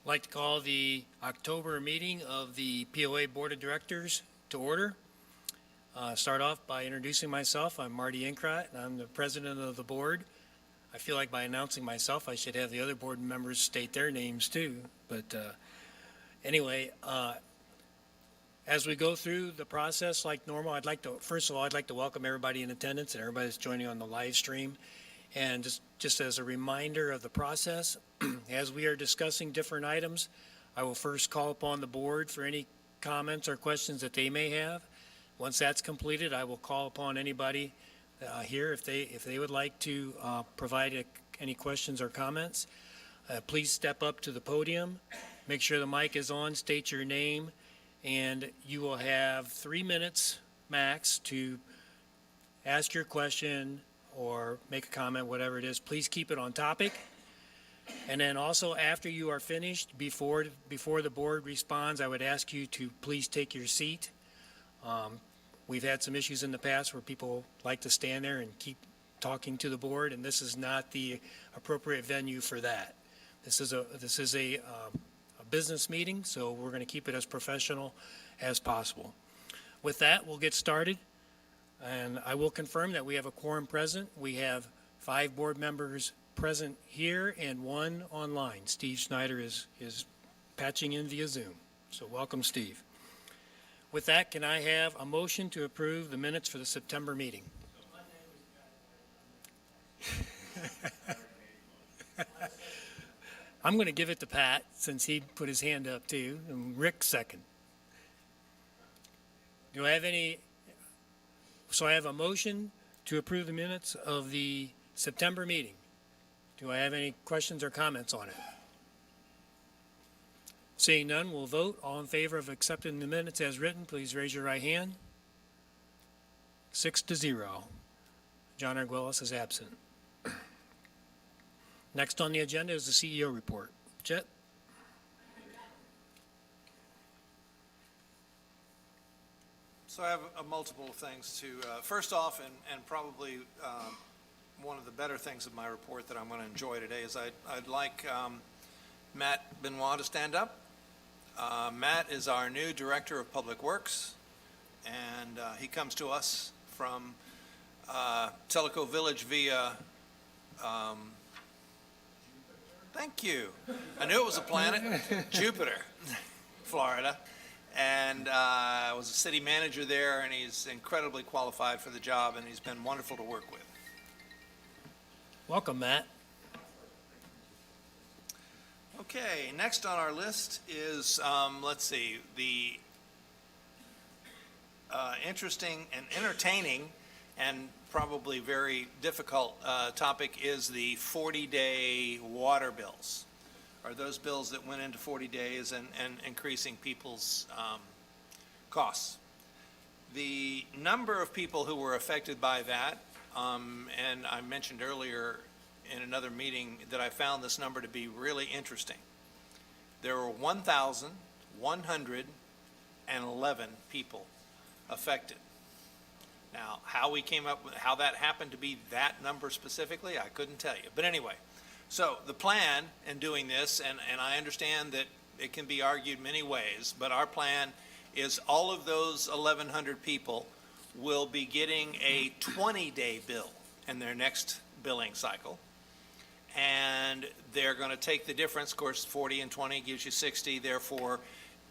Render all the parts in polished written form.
I'd like to call the October meeting of the POA Board of Directors to order. Start off by introducing myself. I'm Marty Inkrot, and I'm the president of the board. I feel like by announcing myself, I should have the other board members state their names too. But anyway, as we go through the process like normal, first of all, I'd like to welcome everybody in attendance and everybody that's joining on the live stream. And just as a reminder of the process, as we are discussing different items, I will first call upon the board for any comments or questions that they may have. Once that's completed, I will call upon anybody here if they would like to provide any questions or comments. Please step up to the podium, make sure the mic is on, state your name, and you will have 3 minutes max to ask your question or make a comment, whatever it is. Please keep it on topic. And then also after you are finished, before the board responds, I would ask you to please take your seat. We've had some issues in the past where people like to stand there and keep talking to the board, and this is not the appropriate venue for that. This is a business meeting, so we're going to keep it as professional as possible. With that, we'll get started. And I will confirm that we have a quorum present. We have 5 board members present here and 1 online. Steve Schneider is patching in via Zoom. So welcome, Steve. With that, can I have a motion to approve the minutes for the September meeting? I'm going to give it to Pat since he put his hand up too, and Rick second. Do I have any? So I have a motion to approve the minutes of the September meeting. Do I have any questions or comments on it? Seeing none, we'll vote. All in favor of accepting the minutes as written, please raise your right hand. 6-0. John Arguelles is absent. Next on the agenda is the CEO report. Jet? So I have multiple things to, first off, and probably one of the better things of my report that I'm going to enjoy today is I'd like Matt Benoit to stand up. Matt is our new Director of Public Works, and he comes to us from Tellico Village via, thank you, I knew it was a planet, Jupiter, Florida. And was a city manager there, and he's incredibly qualified for the job, and he's been wonderful to work with. Welcome, Matt. Okay, next on our list is, let's see, the interesting and entertaining and probably very difficult topic is the 40-day water bills. Are those bills that went into 40 days and increasing people's costs. The number of people who were affected by that, and I mentioned earlier in another meeting that I found this number to be really interesting. There were 1,111 people affected. Now, how we came up with, how that happened to be that number specifically, I couldn't tell you. But anyway, so the plan in doing this, and I understand that it can be argued many ways, but our plan is all of those 1,100 people will be getting a 20-day bill in their next billing cycle. And they're going to take the difference, of course, 40 and 20 gives you 60, therefore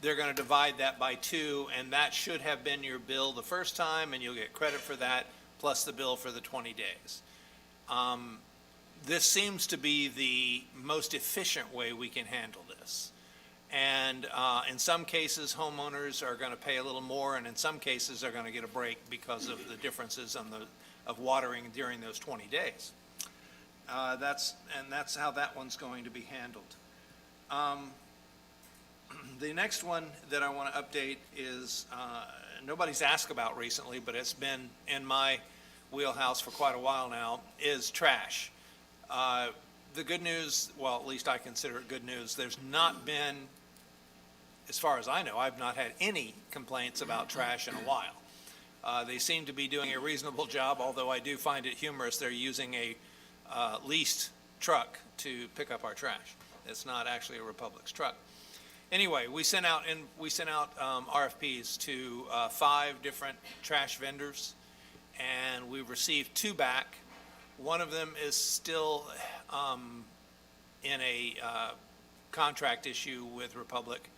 they're going to divide that by 2, and that should have been your bill the first time, and you'll get credit for that, plus the bill for the 20 days. This seems to be the most efficient way we can handle this. And in some cases, homeowners are going to pay a little more, and in some cases, they're going to get a break because of the differences of watering during those 20 days. That's how that one's going to be handled. The next one that I want to update is nobody's asked about recently, but it's been in my wheelhouse for quite a while now, is trash. The good news, well, at least I consider it good news, there's not been, as far as I know, I've not had any complaints about trash in a while. They seem to be doing a reasonable job, although I do find it humorous they're using a leased truck to pick up our trash. It's not actually a Republic's truck. Anyway, we sent out RFPs to 5 different trash vendors, and we received 2 back. One of them is still in a contract issue with Republic,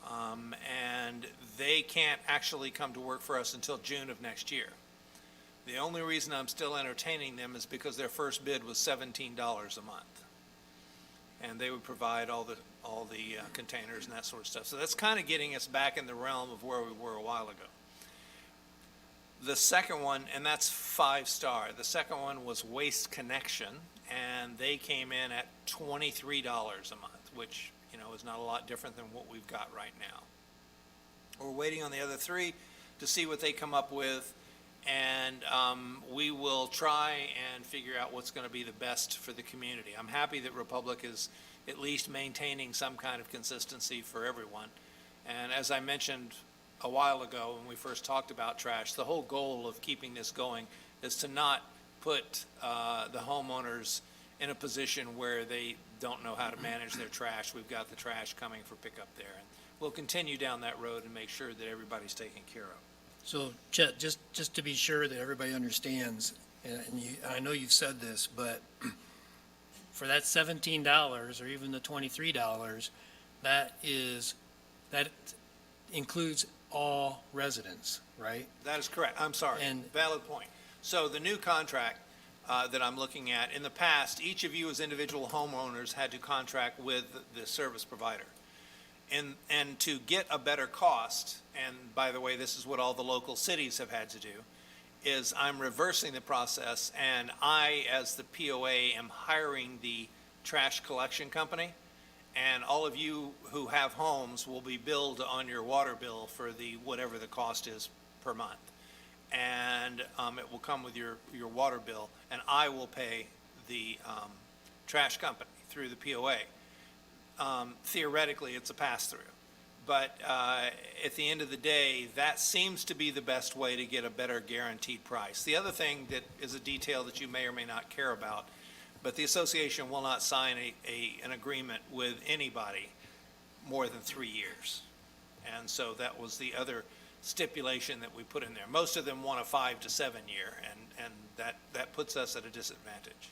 and they can't actually come to work for us until June of next year. The only reason I'm still entertaining them is because their first bid was $17 a month, and they would provide all the containers and that sort of stuff. So that's kind of getting us back in the realm of where we were a while ago. The second one, and that's 5-star, the second one was Waste Connection, and they came in at $23 a month, which, you know, is not a lot different than what we've got right now. We're waiting on the other 3 to see what they come up with, and we will try and figure out what's going to be the best for the community. I'm happy that Republic is at least maintaining some kind of consistency for everyone. And as I mentioned a while ago when we first talked about trash, the whole goal of keeping this going is to not put the homeowners in a position where they don't know how to manage their trash. We've got the trash coming for pickup there, and we'll continue down that road and make sure that everybody's taken care of. So Chet, just to be sure that everybody understands, and I know you've said this, but for that $17 or even the $23, that includes all residents, right? That is correct. I'm sorry. And- Valid point. So the new contract that I'm looking at, in the past, each of you as individual homeowners had to contract with the service provider. And to get a better cost, and by the way, this is what all the local cities have had to do, is I'm reversing the process, and I, as the POA, am hiring the trash collection company, and all of you who have homes will be billed on your water bill for whatever the cost is per month. And it will come with your water bill, and I will pay the trash company through the POA. Theoretically, it's a pass-through. But at the end of the day, that seems to be the best way to get a better guaranteed price. The other thing that is a detail that you may or may not care about, but the association will not sign an agreement with anybody more than 3 years. And so that was the other stipulation that we put in there. Most of them want a 5 to 7 year, and that puts us at a disadvantage.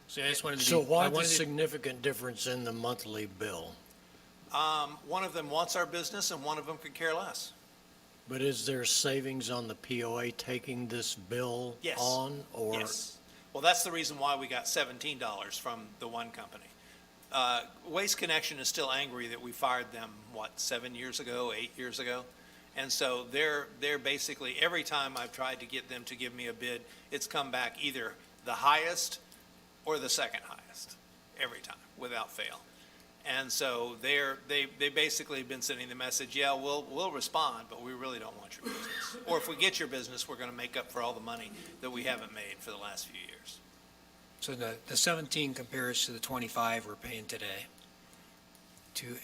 So I just wanted to be. So why I the wanted to- significant difference in the monthly bill? One of them wants our business, and one of them could care less. But is there savings on the POA taking this bill Yes. on? Or Yes. Well, that's the reason why we got $17 from the one company. Waste Connection is still angry that we fired them, 7 years ago, 8 years ago? And so they're basically, every time I've tried to get them to give me a bid, it's come back either the highest or the second highest, every time, without fail. And so they basically have been sending the message, yeah, we'll respond, but we really don't want your business. Or if we get your business, we're going to make up for all the money that we haven't made for the last few years. So the 17 compares to the 25 we're paying today.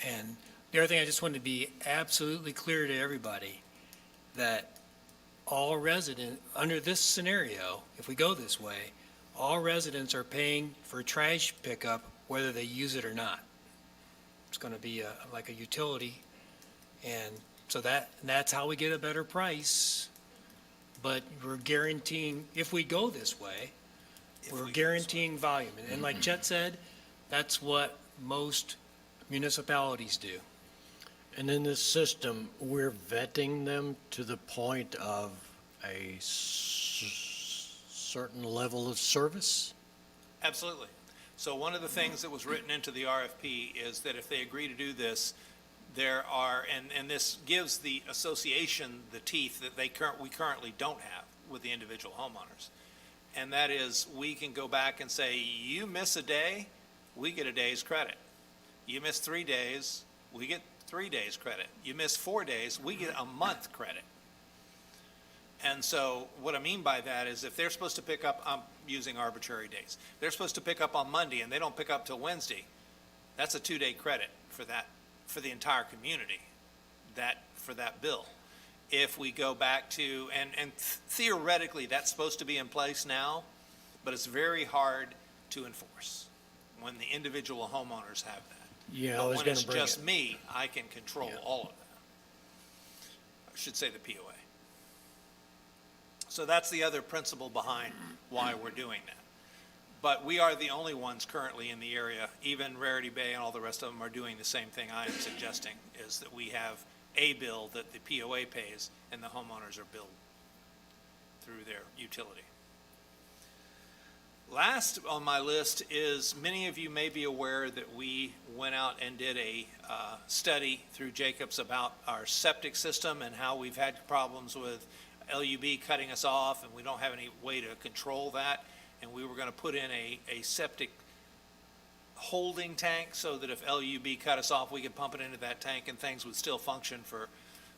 And the other thing, I just wanted to be absolutely clear to everybody that all resident, under this scenario, if we go this way, all residents are paying for trash pickup whether they use it or not. It's going to be like a utility, and so that's how we get a better price. But we're guaranteeing, if we go this way, we're guaranteeing volume. And like Chet said, that's what most municipalities do. And in this system, we're vetting them to the point of a certain level of service? Absolutely. So one of the things that was written into the RFP is that if they agree to do this, there are, and this gives the association the teeth that we currently don't have with the individual homeowners. And that is, we can go back and say, you miss a day, we get a day's credit. You miss 3 days, we get 3 days credit. You miss 4 days, we get a month credit. And so what I mean by that is if they're supposed to pick up, I'm using arbitrary days, they're supposed to pick up on Monday and they don't pick up till Wednesday, that's a 2-day credit for that, for the entire community, for that bill. If we go back to, and theoretically that's supposed to be in place now, but it's very hard to enforce when the individual homeowners have that. Yeah, I But was when going it's to bring just it. me, I can control Yeah. all of that. I should say the POA. So that's the other principle behind why we're doing that. But we are the only ones currently in the area, even Rarity Bay and all the rest of them are doing the same thing I am suggesting, is that we have a bill that the POA pays and the homeowners are billed through their utility. Last on my list is, many of you may be aware that we went out and did a study through Jacobs about our septic system and how we've had problems with LUB cutting us off, and we don't have any way to control that. And we were going to put in a septic holding tank so that if LUB cut us off, we could pump it into that tank and things would still function for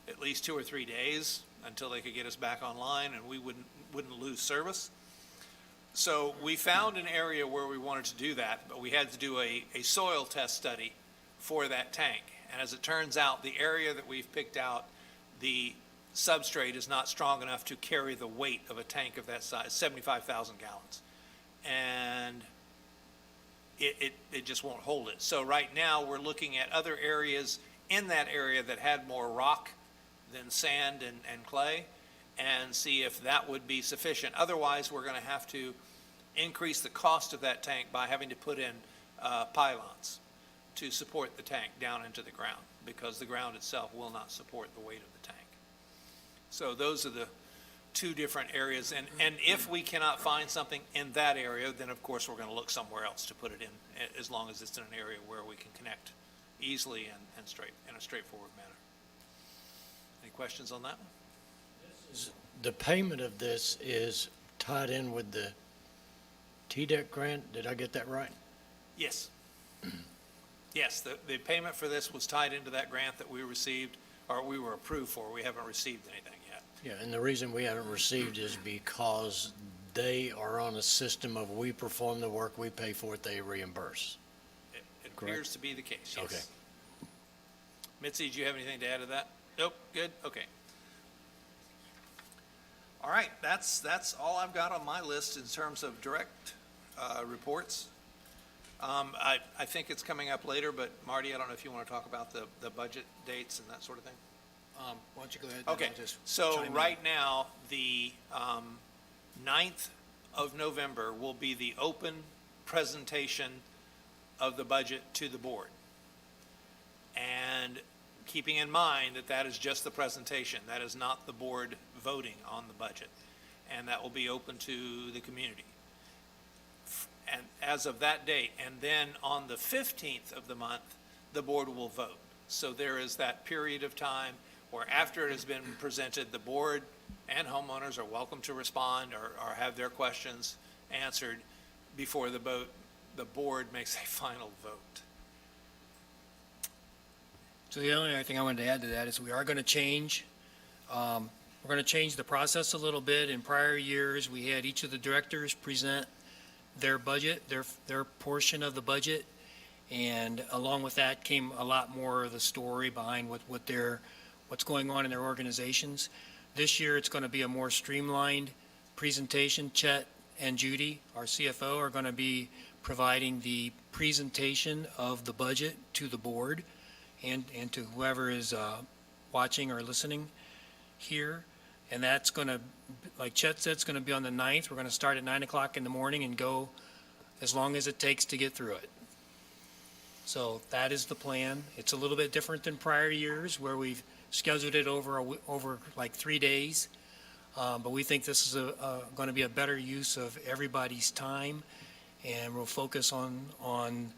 at least 2 or 3 days until they could get us back online and we wouldn't lose service. So we found an area where we wanted to do that, but we had to do a soil test study for that tank. And as it turns out, the area that we've picked out, the substrate is not strong enough to carry the weight of a tank of that size, 75,000 gallons. And it just won't hold it. So right now, we're looking at other areas in that area that had more rock than sand and clay, and see if that would be sufficient. Otherwise, we're going to have to increase the cost of that tank by having to put in pylons to support the tank down into the ground, because the ground itself will not support the weight of the tank. So those are the two different areas, and if we cannot find something in that area, then of course we're going to look somewhere else to put it in, as long as it's in an area where we can connect easily and in a straightforward manner. Any questions on that one? The payment of this is tied in with the TDEC grant. Did I get that right? Yes. Yes, the payment for this was tied into that grant that we received, or we were approved for. We haven't received anything yet. Yeah, and the reason we haven't received is because they are on a system of we perform the work, we pay for it, they reimburse. It Correct. appears to be the case, yes. Okay. Mitzi, do you have anything to add to that? Nope, good, okay. All right, that's all I've got on my list in terms of direct reports. I think it's coming up later, but Marty, I don't know if you want to talk about the budget dates and that sort of thing? Why don't you go ahead? and Okay, I'll just so chime in. right now, the 9th of November will be the open presentation of the budget to the board. And keeping in mind that that is just the presentation, that is not the board voting on the budget. And that will be open to the community. And as of that date, and then on the 15th of the month, the board will vote. So there is that period of time where after it has been presented, the board and homeowners are welcome to respond or have their questions answered before the board makes a final vote. So the only other thing I wanted to add to that is we are going to change. We're going to change the process a little bit. In prior years, we had each of the directors present their budget, their portion of the budget, and along with that came a lot more of the story behind what's going on in their organizations. This year, it's going to be a more streamlined presentation. Chet and Judy, our CFO, are going to be providing the presentation of the budget to the board and to whoever is watching or listening here. And that's going to, like Chet said, it's going to be on the 9th. We're going to start at 9 o'clock in the morning and go as long as it takes to get through it. So that is the plan. It's a little bit different than prior years where we've scheduled it over like 3 days. But we think this is going to be a better use of everybody's time, and we'll focus on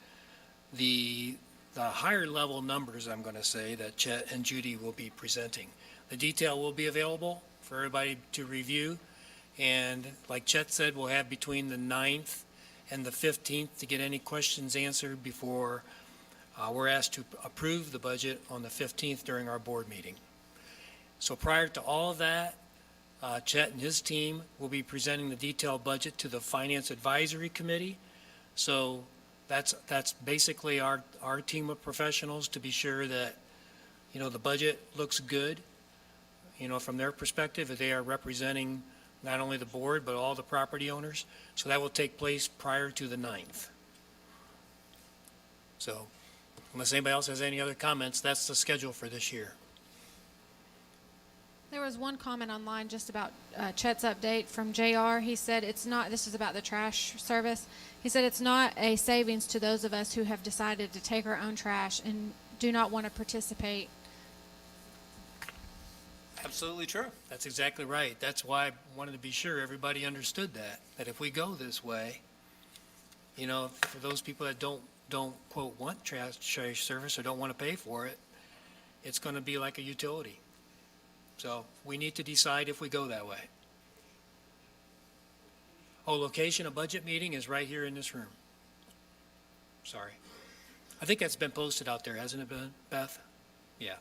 the higher level numbers, I'm going to say, that Chet and Judy will be presenting. The detail will be available for everybody to review, and like Chet said, we'll have between the 9th and the 15th to get any questions answered before we're asked to approve the budget on the 15th during our board meeting. So prior to all of that, Chet and his team will be presenting the detailed budget to the Finance Advisory Committee. So that's basically our team of professionals to be sure that, the budget looks good, from their perspective, that they are representing not only the board, but all the property owners. So that will take place prior to the 9th. So unless anybody else has any other comments, that's the schedule for this year. There was one comment online just about Chet's update from JR. He said it's not, this is about the trash service. He said it's not a savings to those of us who have decided to take our own trash and do not want to participate. Absolutely true. That's exactly right. That's why I wanted to be sure everybody understood that if we go this way, you know, for those people that don't quote want trash service or don't want to pay for it, it's going to be like a utility. So we need to decide if we go that way. Oh, location of budget meeting is right here in this room. Sorry. I think that's been posted out there, hasn't it been, Beth? Yeah.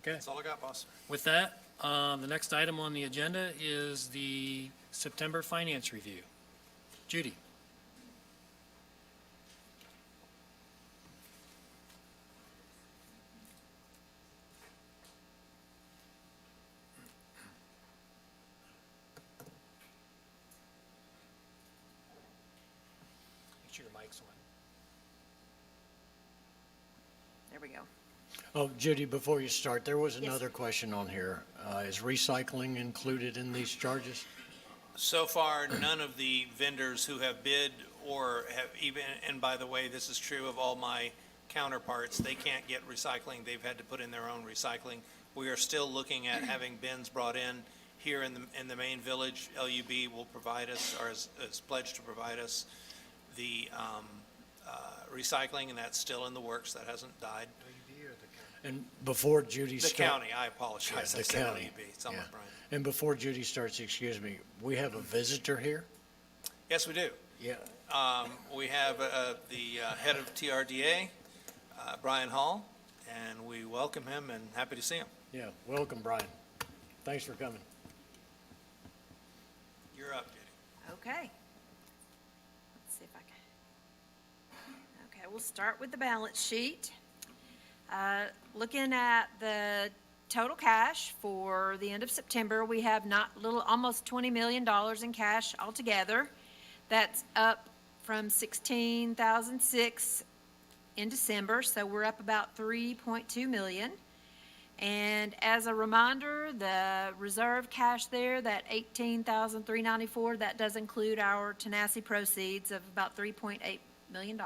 Okay. That's all I got, boss. With that, the next item on the agenda is the September finance review. Judy. Make sure your mic's on. There we go. Oh, Judy, before you start, there was another question on here. Is recycling included in these charges? So far, none of the vendors who have bid or have even, and by the way, this is true of all my counterparts, they can't get recycling. They've had to put in their own recycling. We are still looking at having bins brought in here in the main village. LUB will provide us, or has pledged to provide us the recycling, and that's still in the works. That hasn't died. And before Judy The starts. county, I apologize. I The said county. LUB. It's on my yeah. brain. And before Judy starts, excuse me, we have a visitor here? Yes, we do. Yeah. We have the head of TRDA, Brian Hall, and we welcome him and happy to see him. Yeah, welcome, Brian. Thanks for coming. You're up, Judy. Okay. Let's see if I can. Okay, we'll start with the balance sheet. Looking at the total cash for the end of September, we have almost $20 million in cash altogether. That's up from 16,006 in December, so we're up about 3.2 million. And as a reminder, the reserve cash there, that 18,394, that does include our Tenacity proceeds of about $3.8 million.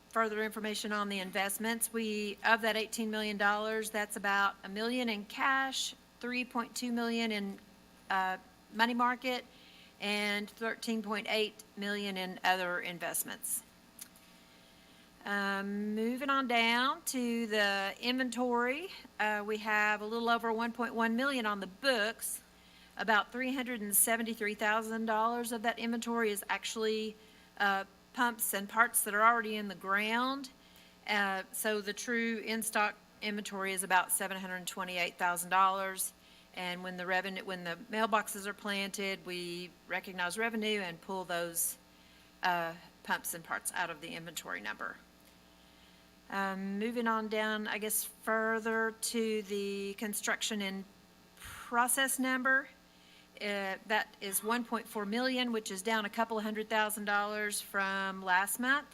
Further information on the investments, of that $18 million, that's about $1 million in cash, $3.2 million in money market, and $13.8 million in other investments. Moving on down to the inventory, we have a little over 1.1 million on the books. About $373,000 of that inventory is actually pumps and parts that are already in the ground. So the true in-stock inventory is about $728,000. And when the mailboxes are planted, we recognize revenue and pull those pumps and parts out of the inventory number. Moving on down, I guess, further to the construction in process number. That is 1.4 million, which is down a couple of $100,000 from last month.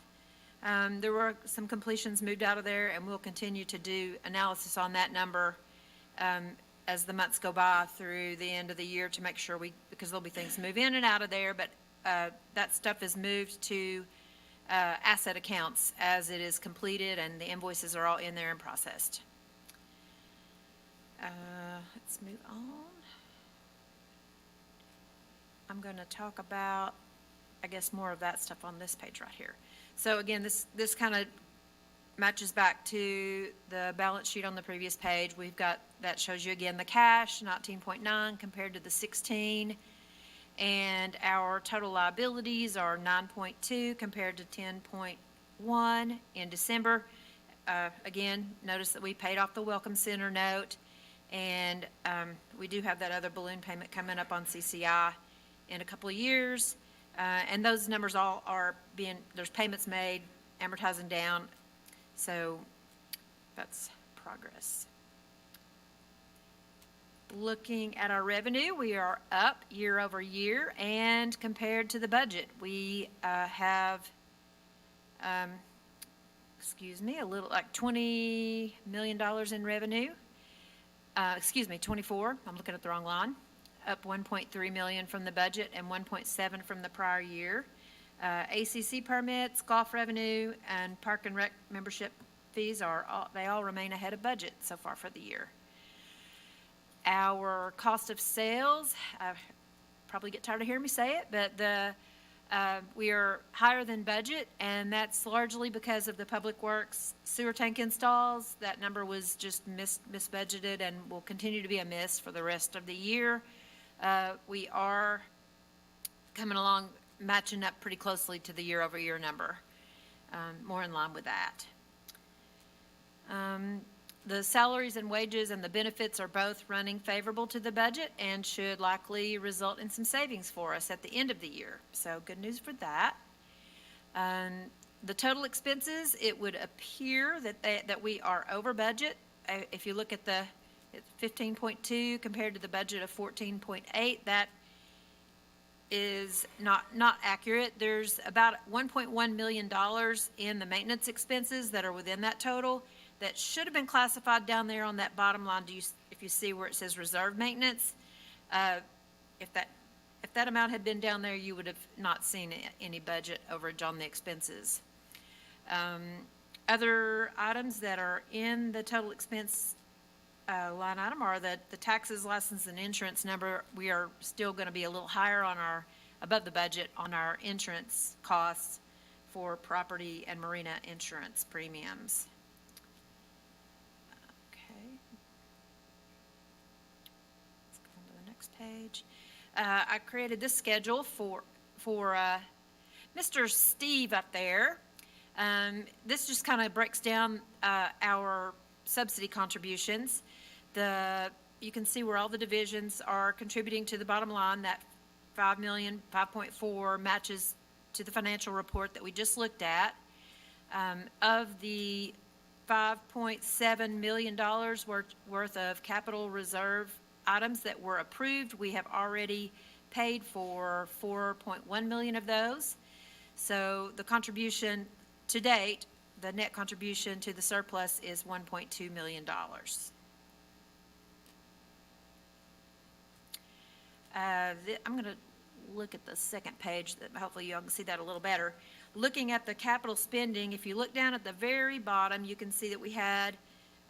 There were some completions moved out of there, and we'll continue to do analysis on that number as the months go by through the end of the year to make sure because there'll be things move in and out of there, but that stuff is moved to asset accounts as it is completed, and the invoices are all in there and processed. Let's move on. I'm going to talk about, I guess, more of that stuff on this page right here. So again, this kind of matches back to the balance sheet on the previous page. We've got, that shows you again the cash, 19.9 compared to the 16. And our total liabilities are 9.2 compared to 10.1 in December. Again, notice that we paid off the Welcome Center note, and we do have that other balloon payment coming up on CCI in a couple of years. And those numbers all are there's payments made, amortizing down. So that's progress. Looking at our revenue, we are up year over year, and compared to the budget, we have, a little, like $20 million in revenue. 24, I'm looking at the wrong line. Up 1.3 million from the budget and 1.7 from the prior year. ACC permits, golf revenue, and park and rec membership fees they all remain ahead of budget so far for the year. Our cost of sales, probably get tired of hearing me say it, but we are higher than budget, and that's largely because of the Public Works sewer tank installs. That number was just misbudgeted and will continue to be a miss for the rest of the year. We are coming along, matching up pretty closely to the year-over-year number, more in line with that. The salaries and wages and the benefits are both running favorable to the budget and should likely result in some savings for us at the end of the year. So good news for that. The total expenses, it would appear that we are over budget. If you look at the 15.2 compared to the budget of 14.8, that is not accurate. There's about $1.1 million in the maintenance expenses that are within that total that should have been classified down there on that bottom line. If you see where it says reserve maintenance, if that amount had been down there, you would have not seen any budget overage on the expenses. Other items that are in the total expense line item are the taxes, license, and insurance number. We are still going to be a little higher above the budget on our insurance costs for property and marina insurance premiums. Page. I created this schedule for Mr. Steve up there. This just kind of breaks down our subsidy contributions. You can see where all the divisions are contributing to the bottom line. That 5 million, 5.4 matches to the financial report that we just looked at. Of the $5.7 million worth of capital reserve items that were approved, we have already paid for 4.1 million of those. So the contribution to date, the net contribution to the surplus is $1.2 million. I'm going to look at the second page, that hopefully you all can see that a little better. Looking at the capital spending, if you look down at the very bottom, you can see that we had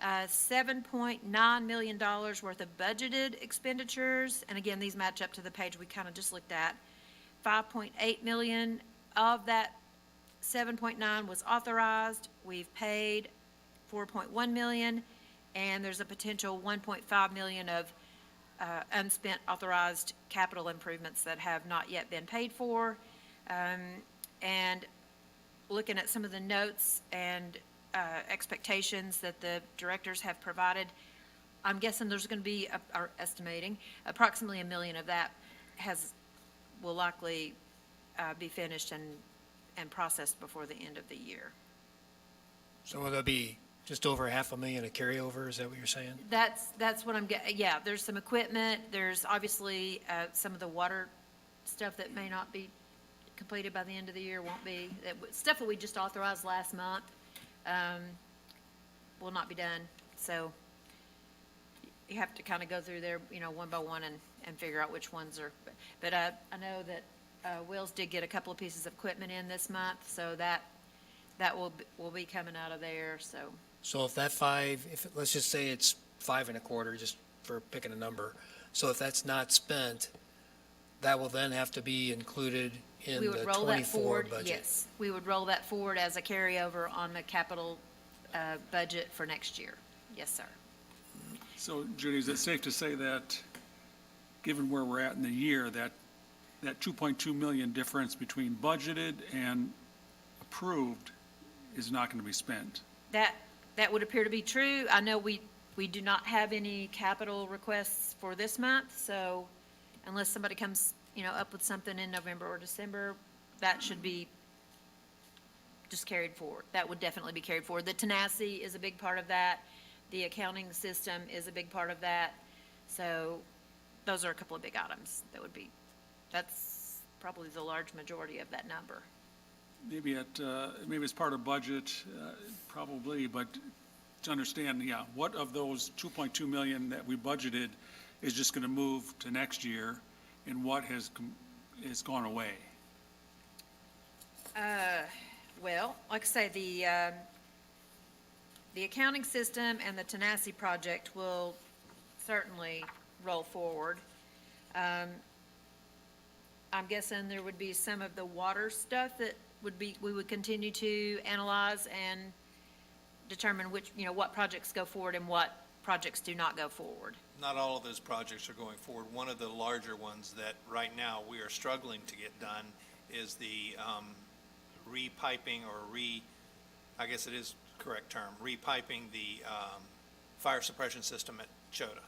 $7.9 million worth of budgeted expenditures. And again, these match up to the page we kind of just looked at. 5.8 million of that 7.9 was authorized. We've paid 4.1 million, and there's a potential 1.5 million of unspent authorized capital improvements that have not yet been paid for. And looking at some of the notes and expectations that the directors have provided, I'm guessing there's going to be, or estimating, approximately $1 million of that will likely be finished and processed before the end of the year. So will there be just over $500,000 of carryover? Is that what you're saying? That's what I'm getting. Yeah, there's some equipment. There's obviously some of the water stuff that may not be completed by the end of the year, won't be. Stuff that we just authorized last month will not be done. So you have to kind of go through there, one by one and figure out which ones are. But I know that Wills did get a couple of pieces of equipment in this month, so that will be coming out of there. So if let's just say it's 5.25, just for picking a number. So if that's not spent, that will then have to be included in we the would roll that 24 forward. budget. Yes, we would roll that forward as a carryover on the capital budget for next year. Yes, sir. So Judy, is it safe to say that, given where we're at in the year, that 2.2 million difference between budgeted and approved is not going to be spent? That would appear to be true. I know we do not have any capital requests for this month, so unless somebody comes, up with something in November or December, that should be just carried forward. That would definitely be carried forward. The tenacity is a big part of that. The accounting system is a big part of that. So those are a couple of big items that would be, that's probably the large majority of that number. Maybe maybe it's part of budget, probably, but to understand, yeah, what of those 2.2 million that we budgeted is just going to move to next year, and what has gone away? Well, like I say, the accounting system and the Tenacity project will certainly roll forward. I'm guessing there would be some of the water stuff that we would continue to analyze and determine which, what projects go forward and what projects do not go forward. Not all of those projects are going forward. One of the larger ones that right now we are struggling to get done is the repiping I guess it is the correct term, repiping the fire suppression system at Chota.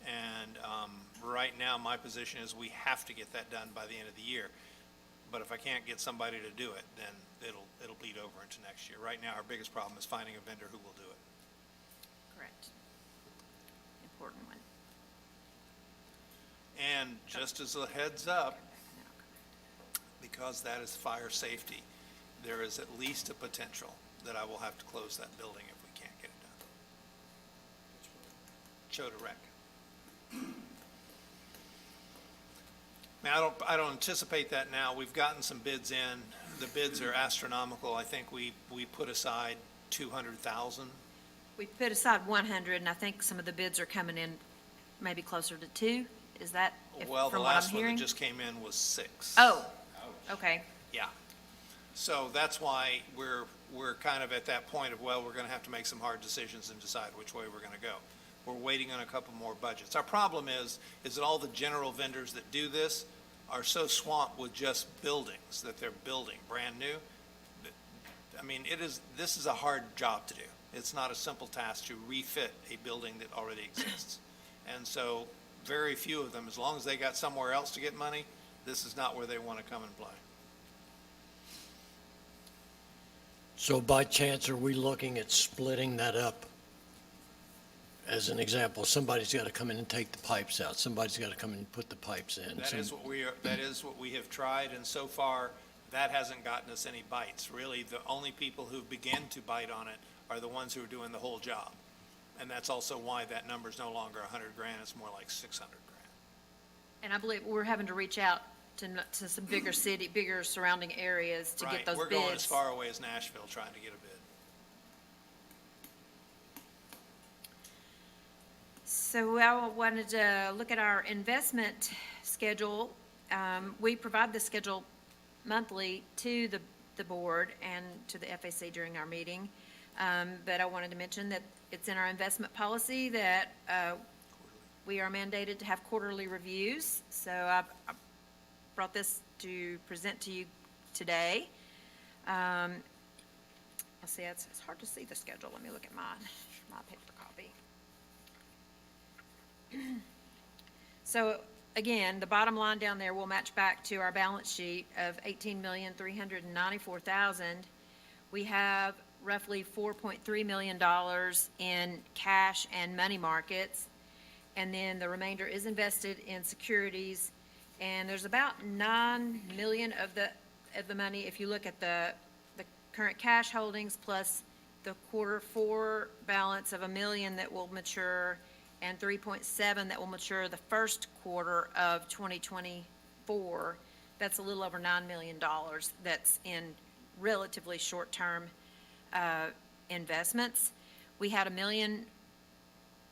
And right now, my position is we have to get that done by the end of the year. But if I can't get somebody to do it, then it'll bleed over into next year. Right now, our biggest problem is finding a vendor who will do it. Correct. Important one. And just as a heads up, because that is fire safety, there is at least a potential that I will have to close that building if we can't get it done. Chota Rec. Now, I don't anticipate that now. We've gotten some bids in. The bids are astronomical. I think we put aside 200,000. We put aside 100, and I think some of the bids are coming in maybe closer to 2. Is that Well, the from what I'm last one hearing? that just came in was 6. Oh, okay. Yeah. So that's why we're kind of at that point of, well, we're going to have to make some hard decisions and decide which way we're going to go. We're waiting on a couple more budgets. Our problem is that all the general vendors that do this are so swamped with just buildings that they're building brand new. I mean, this is a hard job to do. It's not a simple task to refit a building that already exists. And so very few of them, as long as they got somewhere else to get money, this is not where they want to come and play. So by chance, are we looking at splitting that up? As an example, somebody's got to come in and take the pipes out. Somebody's got to come in and put the pipes in. That is what we have tried, and so far, that hasn't gotten us any bites. Really, the only people who begin to bite on it are the ones who are doing the whole job. And that's also why that number is no longer 100 grand, it's more like 600 grand. And I believe we're having to reach out to some bigger surrounding areas to get those bids. Right, we're going as far away as Nashville trying to get a bid. So I wanted to look at our investment schedule. We provide the schedule monthly to the board and to the FAC during our meeting. But I wanted to mention that it's in our investment policy that we are mandated to have quarterly reviews. So I brought this to present to you today. Let's see, it's hard to see the schedule. Let me look at my paper copy. So again, the bottom line down there will match back to our balance sheet of $18,394,000. We have roughly $4.3 million in cash and money markets, and then the remainder is invested in securities. And there's about $9 million of the money, if you look at the current cash holdings plus the Q4 balance of $1 million that will mature, and 3.7 that will mature the first quarter of 2024. That's a little over $9 million that's in relatively short-term investments. We had $1.5 million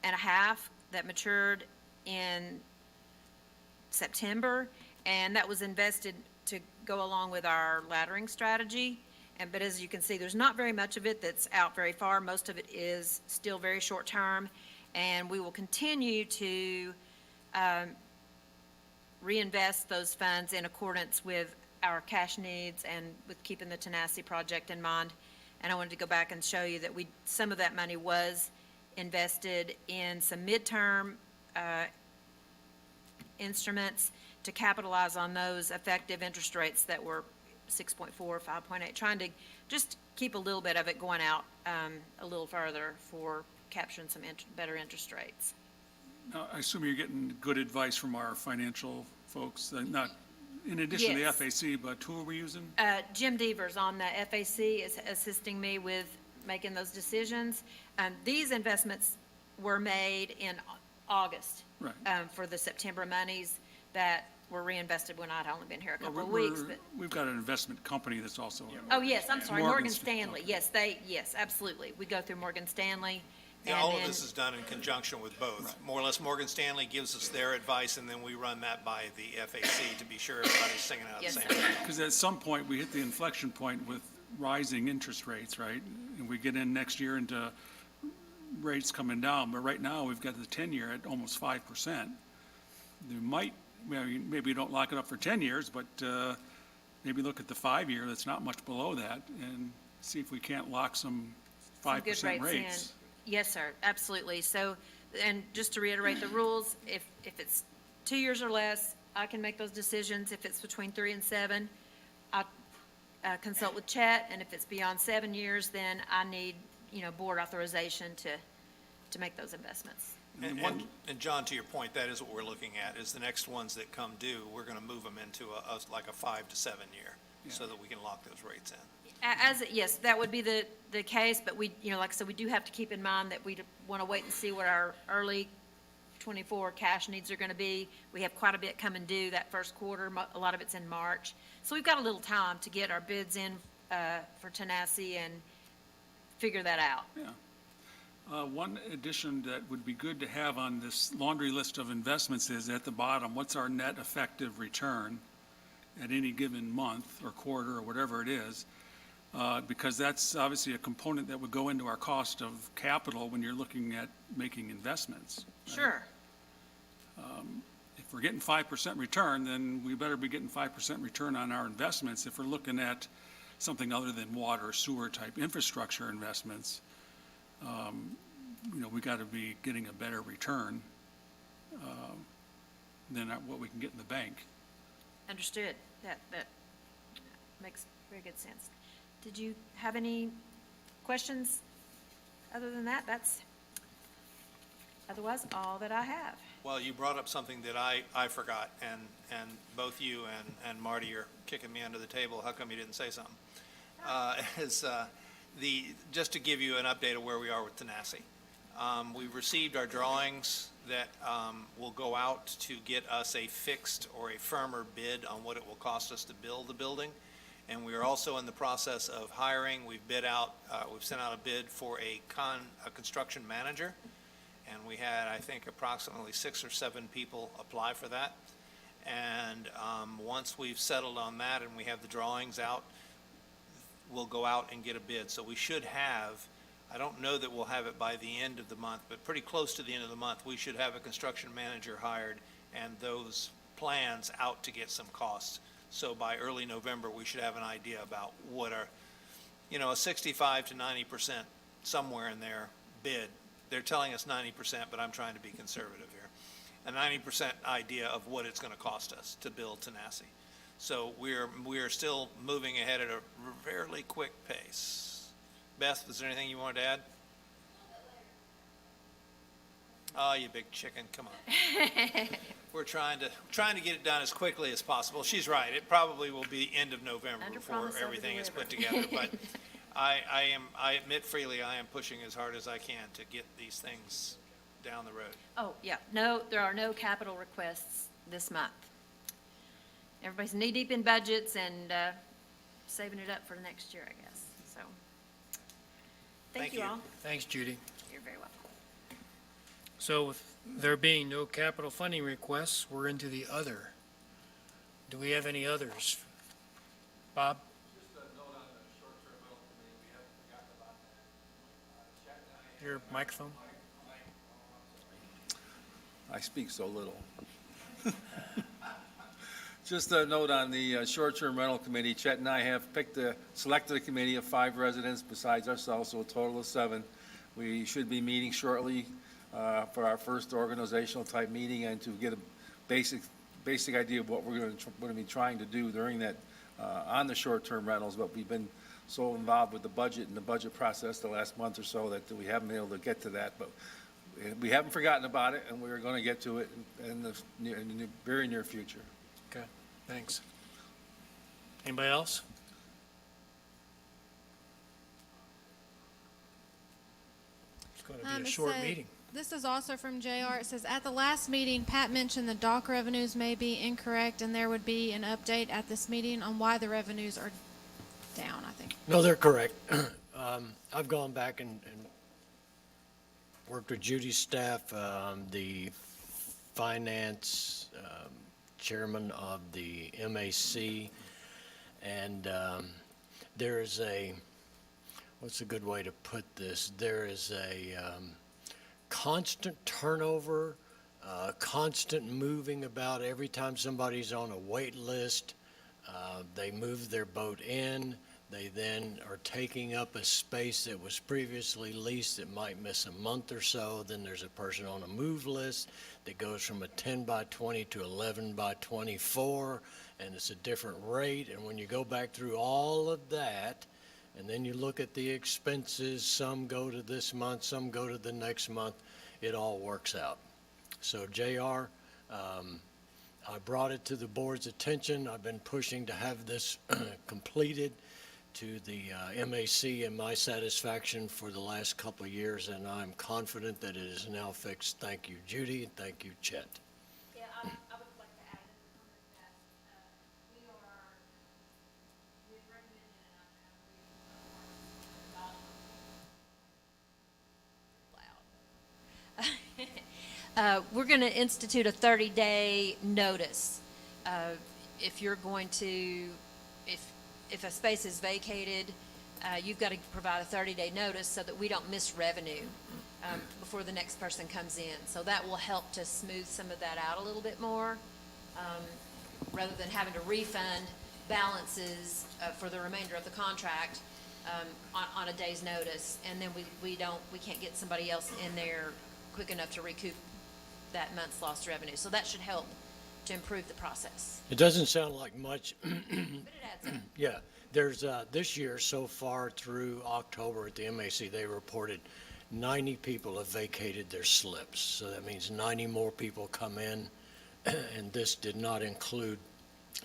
that matured in September, and that was invested to go along with our laddering strategy. But as you can see, there's not very much of it that's out very far. Most of it is still very short-term. And we will continue to reinvest those funds in accordance with our cash needs and with keeping the Tenacity project in mind. And I wanted to go back and show you that some of that money was invested in some midterm instruments to capitalize on those effective interest rates that were 6.4, 5.8, trying to just keep a little bit of it going out a little further for capturing some better interest rates. Now, I assume you're getting good advice from our financial folks, not, in addition to the Yes. FAC, but who are we using? Jim Devers on the FAC is assisting me with making those decisions. These investments were made in August. Right. For the September monies that were reinvested when I'd only been here a couple of We're- weeks, but. We've got an investment company that's also. Oh, yes, I'm sorry, Morgan Morgan Stanley. Stanley. Yes, absolutely. We go through Morgan Stanley. Yeah, and all of then- this is done in conjunction with both. More or less, Morgan Stanley gives us their advice, and then we run that by the FAC to be sure everybody's singing out of the Yes, same sir. hymn. Because at some point, we hit the inflection point with rising interest rates, right? And we get in next year into rates coming down, but right now, we've got the 10-year at almost 5%. There might, maybe we don't lock it up for 10 years, but maybe look at the 5-year, that's not much below that, and see if we can't lock some Some good 5% rates in. rates. Yes, sir, absolutely. So, and just to reiterate the rules, if it's 2 years or less, I can make those decisions. If it's between 3 and 7, I consult with Chet, and if it's beyond 7 years, then I need, board authorization to make those investments. And John, to your point, that is what we're looking at, is the next ones that come due, we're gonna move them into like a 5 to 7 year, so that we can lock those rates in. Yes, that would be the case, but we, like I said, we do have to keep in mind that we want to wait and see what our early '24 cash needs are going to be. We have quite a bit coming due that first quarter, a lot of it's in March. So we've got a little time to get our bids in for Tenacity and figure that out. Yeah. One addition that would be good to have on this laundry list of investments is at the bottom, what's our net effective return at any given month or quarter or whatever it is? Because that's obviously a component that would go into our cost of capital when you're looking at making investments. Sure. If we're getting 5% return, then we better be getting 5% return on our investments. If we're looking at something other than water, sewer type infrastructure investments, we got to be getting a better return than what we can get in the bank. Understood. That makes very good sense. Did you have any questions other than that? That's otherwise all that I have. Well, you brought up something that I forgot, and both you and Marty are kicking me under the table. How come you didn't say something? Just to give you an update of where we are with Tenacity. We've received our drawings that will go out to get us a fixed or a firmer bid on what it will cost us to build the building. And we are also in the process of hiring. We've sent out a bid for a construction manager. And we had, I think, approximately 6 or 7 people apply for that. And once we've settled on that and we have the drawings out, we'll go out and get a bid. So we should have, I don't know that we'll have it by the end of the month, but pretty close to the end of the month, we should have a construction manager hired and those plans out to get some costs. So by early November, we should have an idea about what our, a 65 to 90%, somewhere in there, bid. They're telling us 90%, but I'm trying to be conservative here. A 90% idea of what it's going to cost us to build Tenacity. So we are still moving ahead at a fairly quick pace. Beth, was there anything you wanted to add? Oh, you big chicken, come on. We're trying to get it done as quickly as possible. She's right, it probably will be end of November Under before promise, over everything is put deliver. together. But I admit freely, I am pushing as hard as I can to get these things down the road. Oh, yeah, no, there are no capital requests this month. Everybody's knee-deep in budgets and saving it up for next year, I guess, so. Thank Thank you you. all. Thanks, Judy. You're very welcome. So with there being no capital funding requests, we're into the other. Do we have any others? Bob? Just a note on the short-term rental committee, we haven't forgotten about that. Chet and I Your microphone? I speak so little. Just a note on the short-term rental committee, Chet and I have selected a committee of 5 residents besides ourselves, so a total of 7. We should be meeting shortly for our first organizational type meeting and to get a basic idea of what we're going to be trying to do during that on the short-term rentals, but we've been so involved with the budget and the budget process the last month or so that we haven't been able to get to that. But we haven't forgotten about it, and we're going to get to it in the very near future. Okay, thanks. Anybody else? It's going to be a It short said- meeting. This is also from JR. It says, at the last meeting, Pat mentioned the dock revenues may be incorrect, and there would be an update at this meeting on why the revenues are down, I think. No, they're correct. I've gone back and worked with Judy's staff, the finance chairman of the MAC, and there is what's a good way to put this? There is a constant turnover, constant moving about. Every time somebody's on a wait list, they move their boat in. They then are taking up a space that was previously leased that might miss a month or so. Then there's a person on a move list that goes from a 10 by 20 to 11 by 24, and it's a different rate. And when you go back through all of that, and then you look at the expenses, some go to this month, some go to the next month, it all works out. So JR, I brought it to the board's attention. I've been pushing to have this completed to the MAC and my satisfaction for the last couple of years, and I'm confident that it is now fixed. Thank you, Judy, and thank you, Chet. Yeah, I would like to add that we've recommended, we're going to institute a 30-day notice. If you're going to, if a space is vacated, you've got to provide a 30-day notice so that we don't miss revenue before the next person comes in. So that will help to smooth some of that out a little bit more, rather than having to refund balances for the remainder of the contract on a day's notice. And then we can't get somebody else in there quick enough to recoup that month's lost revenue. So that should help to improve the process. It doesn't sound like much. But it adds up. Yeah, there's, this year so far through October at the MAC, they reported 90 people have vacated their slips. So that means 90 more people come in, and this did not include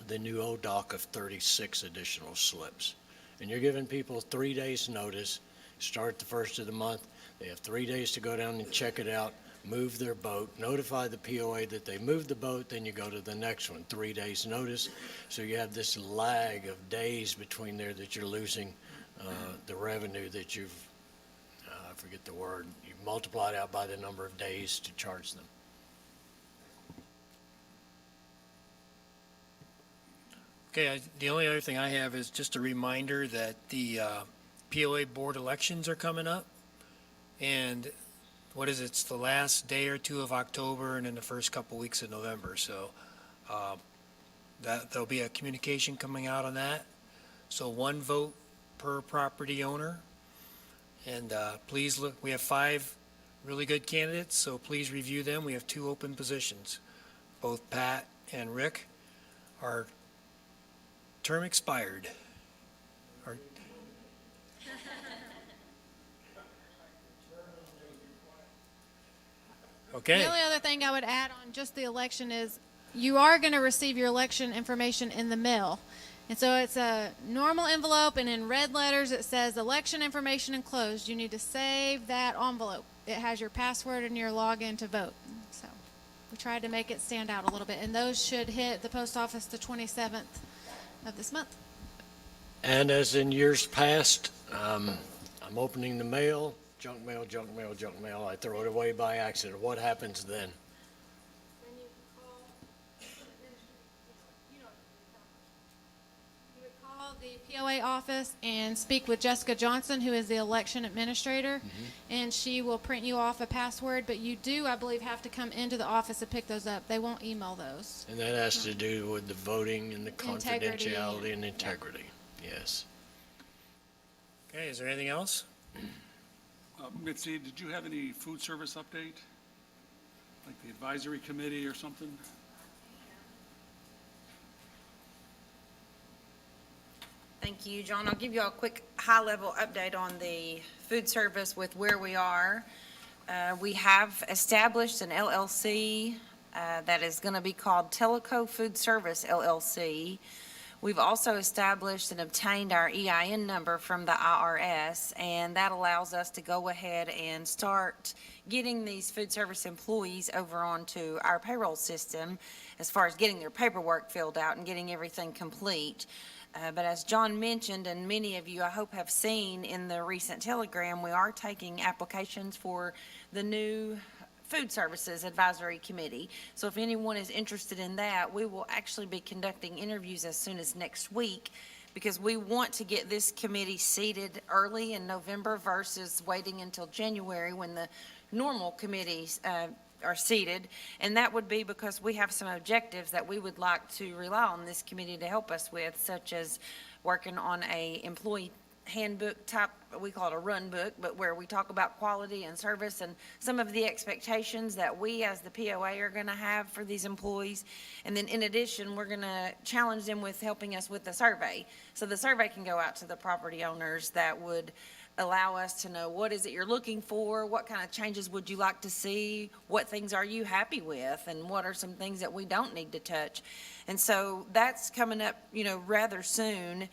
the new ODOC of 36 additional slips. And you're giving people 3 days' notice, start the first of the month. They have 3 days to go down and check it out, move their boat, notify the POA that they moved the boat, then you go to the next one, 3 days' notice. So you have this lag of days between there that you're losing the revenue that you've, I forget the word, you've multiplied out by the number of days to charge them. Okay, the only other thing I have is just a reminder that the POA board elections are coming up. And what is it? It's the last day or two of October and then the first couple weeks of November. So there'll be a communication coming out on that. So 1 vote per property owner. And please look, we have 5 really good candidates, so please review them. We have 2 open positions. Both Pat and Rick are term expired. Okay. The only other thing I would add on just the election is you are going to receive your election information in the mail. And so it's a normal envelope, and in red letters it says election information enclosed. You need to save that envelope. It has your password and your login to vote. So we tried to make it stand out a little bit. And those should hit the post office the 27th of this month. And as in years past, I'm opening the mail, junk mail, junk mail, junk mail. I throw it away by accident. What happens then? When you would call the POA office and speak with Jessica Johnson, who is the election administrator, and she will print you off a password, but you do, I believe, have to come into the office to pick those up. They won't email those. And that has to do with the voting and the Integrity. confidentiality and integrity. Yes. Okay, is there anything else? Mitzi, did you have any food service update? Like the advisory committee or something? Thank you, John. I'll give you a quick high-level update on the food service with where we are. We have established an LLC that is going to be called Teleco Food Service LLC. We've also established and obtained our EIN number from the IRS, and that allows us to go ahead and start getting these food service employees over onto our payroll system as far as getting their paperwork filled out and getting everything complete. But as John mentioned, and many of you I hope have seen in the recent telegram, we are taking applications for the new Food Services Advisory Committee. So if anyone is interested in that, we will actually be conducting interviews as soon as next week, because we want to get this committee seated early in November versus waiting until January when the normal committees are seated. And that would be because we have some objectives that we would like to rely on this committee to help us with, such as working on a employee handbook type, we call it a run book, but where we talk about quality and service and some of the expectations that we as the POA are going to have for these employees. And then in addition, we're going to challenge them with helping us with the survey. So the survey can go out to the property owners that would allow us to know, what is it you're looking for? What kind of changes would you like to see? What things are you happy with? And what are some things that we don't need to touch? And so that's coming up, rather soon.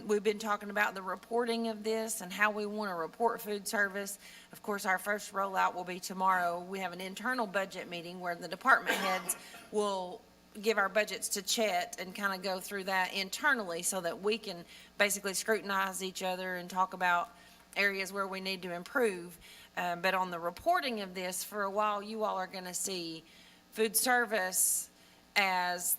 We've been talking about the reporting of this and how we want to report food service. Of course, our first rollout will be tomorrow. We have an internal budget meeting where the department heads will give our budgets to Chet and kind of go through that internally so that we can basically scrutinize each other and talk about areas where we need to improve. But on the reporting of this, for a while, you all are going to see food service as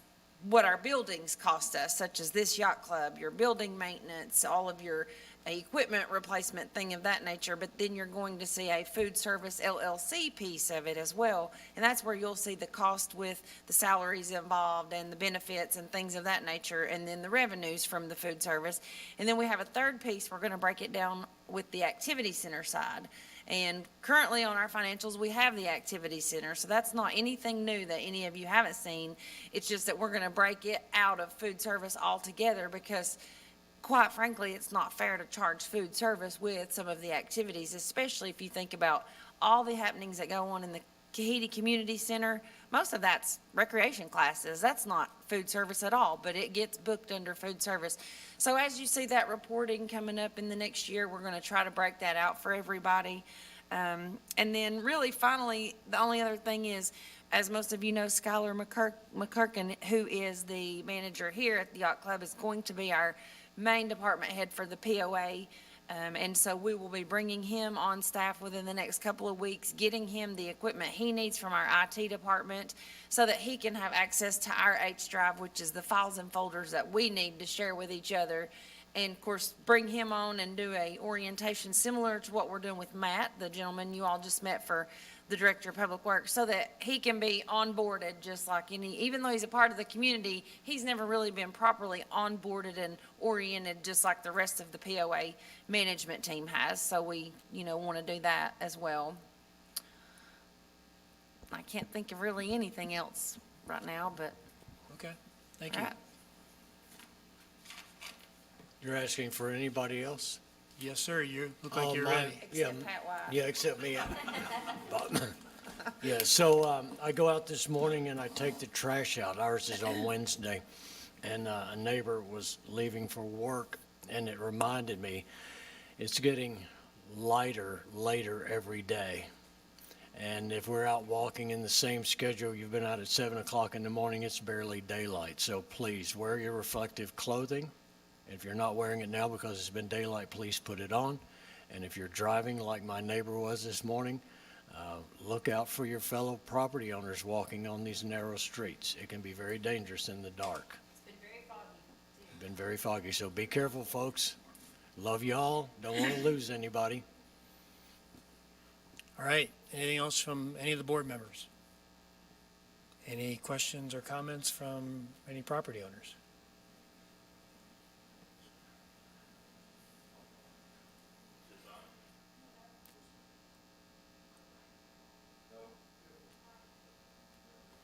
what our buildings cost us, such as this yacht club, your building maintenance, all of your equipment replacement, thing of that nature. But then you're going to see a food service LLC piece of it as well. And that's where you'll see the cost with the salaries involved and the benefits and things of that nature, and then the revenues from the food service. And then we have a third piece. We're going to break it down with the activity center side. And currently on our financials, we have the activity center. So that's not anything new that any of you haven't seen. It's just that we're going to break it out of food service altogether, because quite frankly, it's not fair to charge food service with some of the activities, especially if you think about all the happenings that go on in the Kahiti Community Center. Most of that's recreation classes. That's not food service at all, but it gets booked under food service. So as you see that reporting coming up in the next year, we're going to try to break that out for everybody. And then really finally, the only other thing is, as most of you know, Skylar McCurkin, who is the manager here at the Yacht Club, is going to be our main department head for the POA. And so we will be bringing him on staff within the next couple of weeks, getting him the equipment he needs from our IT department so that he can have access to our H drive, which is the files and folders that we need to share with each other. And of course, bring him on and do a orientation similar to what we're doing with Matt, the gentleman you all just met for the Director of Public Works, so that he can be onboarded just like even though he's a part of the community, he's never really been properly onboarded and oriented just like the rest of the POA management team has. So we, want to do that as well. I can't think of really anything else right now, but. Okay, thank you. All right. You're asking for anybody else? Yes, sir, you look like you're my- ready. yeah, Except Pat White. Yeah, except me. Yeah, so I go out this morning and I take the trash out. Ours is on Wednesday. And a neighbor was leaving for work, and it reminded me, it's getting later every day. And if we're out walking in the same schedule, you've been out at 7 o'clock in the morning, it's barely daylight. So please, wear your reflective clothing. If you're not wearing it now because it's been daylight, please put it on. And if you're driving like my neighbor was this morning, look out for your fellow property owners walking on these narrow streets. It can be very dangerous in the dark. It's been very foggy, so be careful, folks. Love y'all. Don't want to lose anybody. All right, anything else from any of the board members? Any questions or comments from any property owners?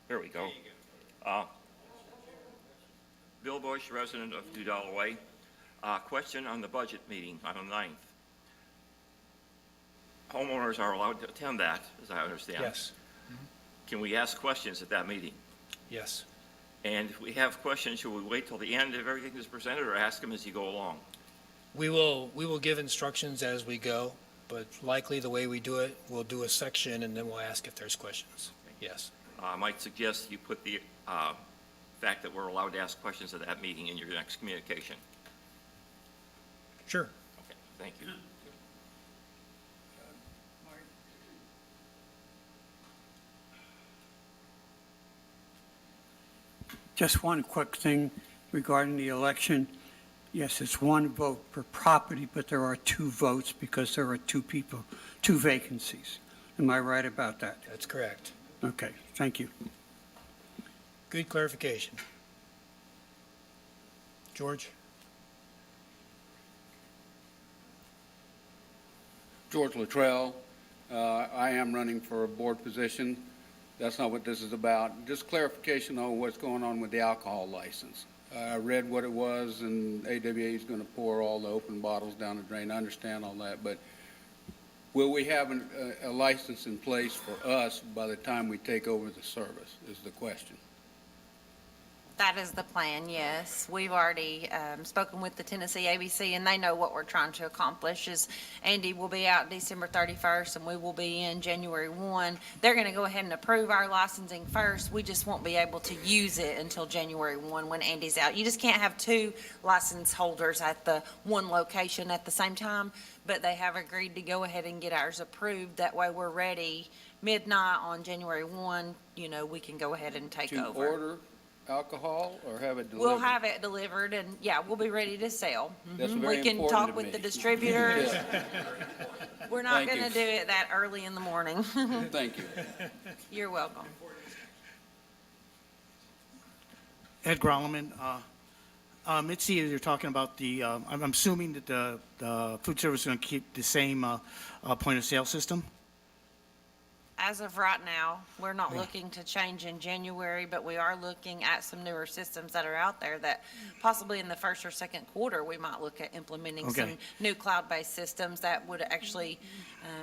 There we go. Bill Bush, resident of Dudall Way. Question on the budget meeting on the 9th. homeowners are allowed to attend that, as I understand. Yes, Can we ask questions at that meeting? yes. And if we have questions, should we wait till the end if everything is presented, or ask them as you go along? We will give instructions as we go, but likely the way we do it, we'll do a section and then we'll ask if there's questions. Yes. I might suggest you put the fact that we're allowed to ask questions at that meeting in your next communication. Sure. Okay, thank you. Just one quick thing regarding the election. Yes, it's one vote per property, but there are two votes because there are two people, two vacancies. Am I right about that? That's correct. Okay, thank you. Good clarification. George? George Luttrell. I am running for a board position. That's not what this is about. Just clarification on what's going on with the alcohol license. I read what it was, and AWA is going to pour all the open bottles down the drain. I understand all that, but will we have a license in place for us by the time we take over the service, is the question. That is the plan, yes. We've already spoken with the Tennessee ABC, and they know what we're trying to accomplish is Andy will be out December 31st, and we will be in January 1. They're going to go ahead and approve our licensing first. We just won't be able to use it until January 1 when Andy's out. You just can't have two license holders at the one location at the same time, but they have agreed to go ahead and get ours approved. That way we're ready midnight on January 1, we can go ahead and take To over. order alcohol or have it delivered? We'll have it delivered, and we'll be ready to sell. That's Mhm. very We can important talk to with me. the distributors. We're not Thank gonna you. do it that early in the morning. Thank you. You're welcome. Ed Grolleman, Mitzi, you're talking about I'm assuming that the food service is going to keep the same point of sale system? As of right now, we're not looking to change in January, but we are looking at some newer systems that are out there that possibly in the first or second quarter, we might look at implementing Okay. some new cloud-based systems that would actually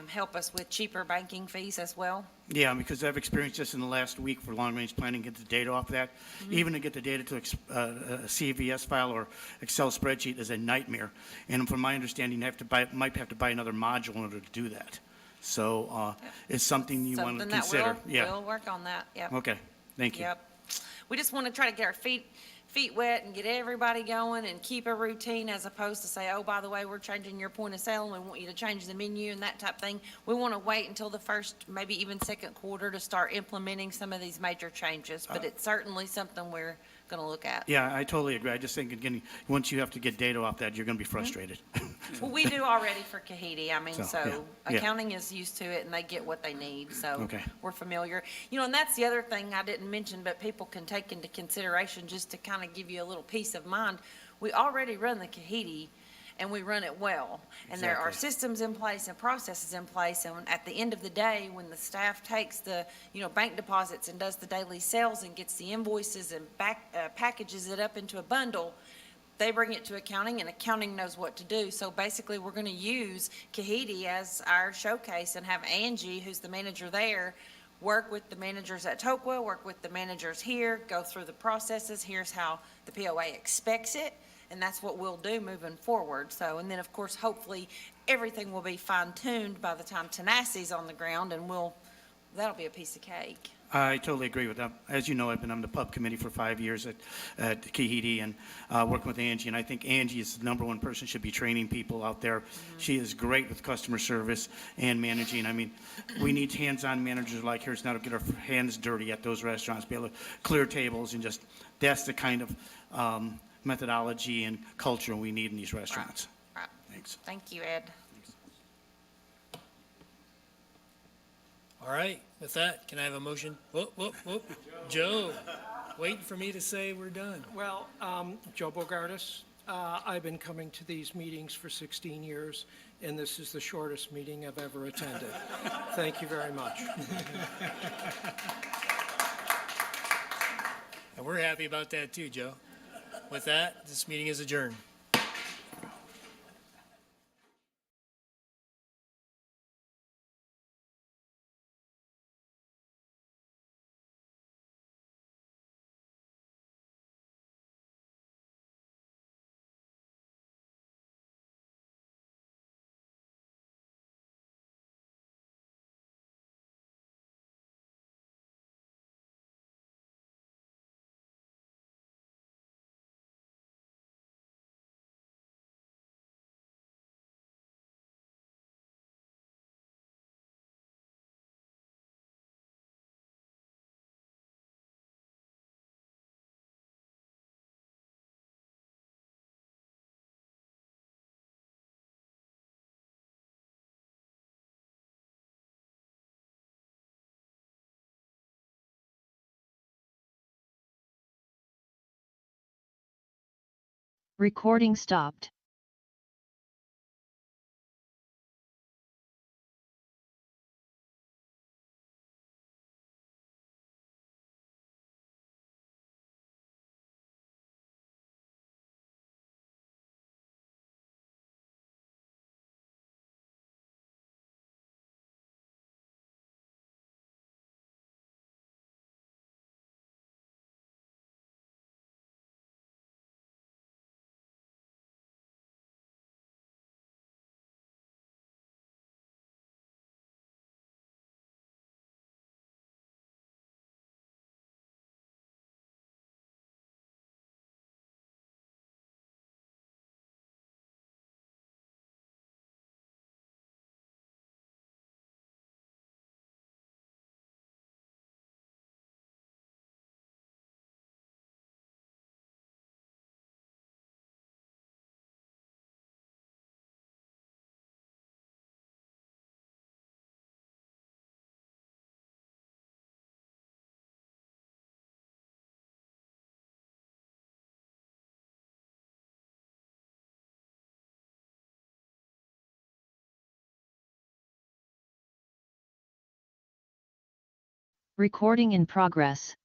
help us with cheaper banking fees as well. Yeah, because I've experienced this in the last week for long-range planning, get the data off that. Even to get the data to a CVS file or Excel spreadsheet is a nightmare. And from my understanding, you might have to buy another module in order to do that. So it's something you want to Something that consider. we'll work on that, yep. Okay, thank you. Yep. We just want to try to get our feet wet and get everybody going and keep a routine as opposed to say, oh, by the way, we're changing your point of sale and we want you to change the menu and that type of thing. We want to wait until the first, maybe even second quarter to start implementing some of these major changes, but it's certainly something we're going to look at. Yeah, I totally agree. I just think, again, once you have to get data off that, you're going to be frustrated. Well, we do already for Kahiti. I mean, So, so yeah. accounting is used to it and they get what they need, so Okay. we're familiar. And that's the other thing I didn't mention, but people can take into consideration just to kind of give you a little peace of mind. We already run the Kahiti and we run it well. And there are Exactly. systems in place and processes in place. And at the end of the day, when the staff takes the, bank deposits and does the daily sales and gets the invoices and packages it up into a bundle, they bring it to accounting and accounting knows what to do. So basically, we're going to use Kahiti as our showcase and have Angie, who's the manager there, work with the managers at Tokwa, work with the managers here, go through the processes. Here's how the POA expects it. And that's what we'll do moving forward. So, and then of course, hopefully, everything will be fine-tuned by the time Tenaci's on the ground and that'll be a piece of cake. I totally agree with that. As you know, I've been on the pub committee for 5 years at Kahiti and working with Angie, and I think Angie is the number one person should be training people out there. She is great with customer service and managing. I mean, we need hands-on managers like hers now to get our hands dirty at those restaurants, be able to clear tables and just, that's the kind of methodology and culture we need in these restaurants. Right. Thanks. Thank you, Ed. All right, with that, can I have a motion? Whoop, whoop, whoop. Joe, waiting for me to say we're done. Well, Joe Bogardus, I've been coming to these meetings for 16 years, and this is the shortest meeting I've ever attended. Thank you very much. And we're happy about that too, Joe. With that, this meeting is adjourned. Recording stopped. Recording in progress.